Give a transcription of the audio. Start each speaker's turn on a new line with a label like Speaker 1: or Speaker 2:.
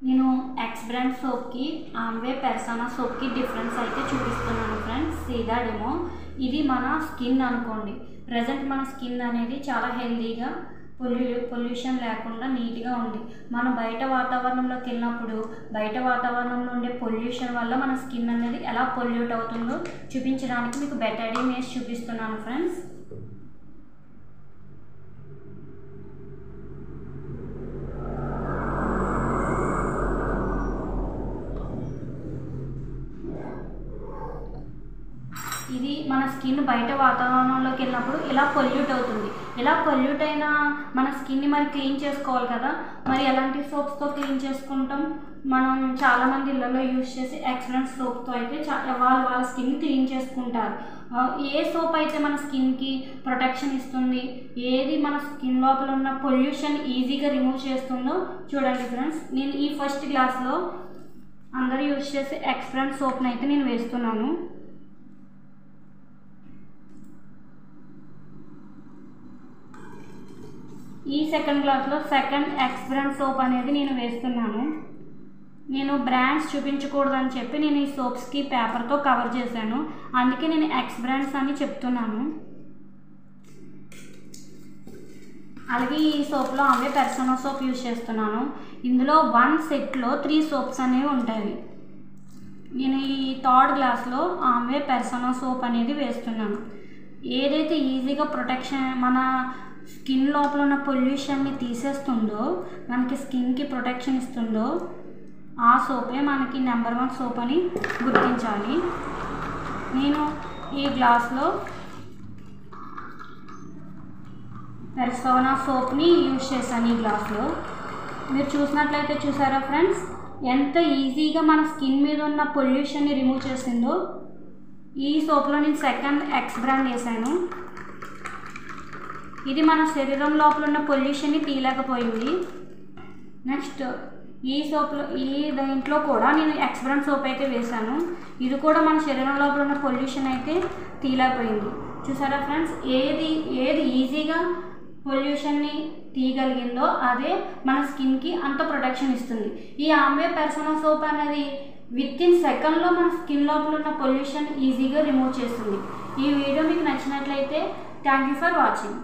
Speaker 1: నేను X brand సోప్కి Amway Persona సోప్కి డిఫరెన్స్ అయితే చూపిస్తున్నాను ఫ్రెండ్స్. సీదా డెమో. ఇది మన స్కిన్ అనుకోండి. ప్రజెంట్ మన స్కిన్ అనేది చాలా హెల్తీగా పొల్యూషన్ లేకుండా నీట్గా ఉంది. మనం బయట వాతావరణంలోకి వెళ్ళినప్పుడు బయట వాతావరణంలో ఉండే పొల్యూషన్ వల్ల మన స్కిన్ అనేది ఎలా పొల్యూట్ అవుతుందో చూపించడానికి మీకు బెటర్ ఇమేజ్ చూపిస్తున్నాను ఫ్రెండ్స్. ఇది మన స్కిన్ బయట వాతావరణంలోకి వెళ్ళినప్పుడు ఇలా పొల్యూట్ అవుతుంది. ఇలా పొల్యూట్ అయిన మన స్కిన్ని మరి క్లీన్ చేసుకోవాలి కదా. మరి ఎలాంటి సోప్స్తో క్లీన్ చేసుకుంటాం? మనం చాలామంది ఇళ్ళలో యూజ్ చేసి ఎక్స్ బ్రాండ్ సోప్తో అయితే వాళ్ళ స్కిన్ క్లీన్ చేసుకుంటారు. ఏ సోప్ అయితే మన స్కిన్కి ప్రొటెక్షన్ ఇస్తుంది, ఏది మన స్కిన్ లోపల ఉన్న పొల్యూషన్ ఈజీగా రిమూవ్ చేస్తుందో చూడండి ఫ్రెండ్స్. నేను ఈ ఫస్ట్ గ్లాస్లో అందరూ యూజ్ చేసే ఎక్స్ బ్రాండ్ సోప్ని అయితే నేను వేస్తున్నాను. ఈ సెకండ్ గ్లాస్లో సెకండ్ ఎక్స్ బ్రాండ్ సోప్ అనేది నేను వేస్తున్నాను. నేను బ్రాండ్స్ చూపించకూడదని చెప్పి నేను ఈ సోప్స్కి పేపర్తో కవర్ చేశాను. అందుకే నేను ఎక్స్ బ్రాండ్స్ అని చెప్తున్నాను. అలాగే ఈ సోప్లో ఆమ్వే పెర్సోనా సోప్ యూజ్ చేస్తున్నాను. ఇందులో 1 సెట్లో 3 సోప్స్ అనేవి ఉంటాయి. నేను ఈ థర్డ్ గ్లాస్లో ఆమ్వే పెర్సోనా సోప్ అనేది వేస్తున్నాను. ఏదైతే ఈజీగా ప్రొటెక్షన్ మన స్కిన్ లోపల ఉన్న పొల్యూషన్ని తీసేస్తుందో, మనకి స్కిన్కి ప్రొటెక్షన్ ఇస్తుందో ఆ సోపే మనకి నెంబర్ 1 సోప్ అని గుర్తించాలి. నేను ఈ గ్లాస్లో పెర్సోనా సోప్ని యూజ్ చేశాను. ఈ గ్లాస్లో మీరు చూసినట్లయితే చూసారా ఫ్రెండ్స్, ఎంత ఈజీగా మన స్కిన్ మీద ఉన్న పొల్యూషన్ని రిమూవ్ చేసిందో. ఈ సోప్లో నేను సెకండ్ ఎక్స్ బ్రాండ్ వేసాను. ఇది మన శరీరం లోపల ఉన్న పొల్యూషన్ని తీయలేకపోయింది. నెక్స్ట్ ఈ సోప్లో దీంట్లో కూడా నేను ఎక్స్ బ్రాండ్ సోప్ అయితే వేసాను. ఇది కూడా మన శరీరం లోపల ఉన్న పొల్యూషన్ అయితే తీయలేకపోయింది. చూసారా ఫ్రెండ్స్, ఏది ఈజీగా పొల్యూషన్ని తీయగలిగిందో అదే మన స్కిన్కి అంత ప్రొటెక్షన్ ఇస్తుంది. ఈ ఆమ్వే పెర్సోనా సోప్ అనేది వితిన్ సెకండ్లో మన స్కిన్ లోపల ఉన్న పొల్యూషన్ ఈజీగా రిమూవ్ చేస్తుంది. ఈ వీడియో మీకు నచ్చినట్లయితే థ్యాంక్ యూ ఫర్ వాచింగ్.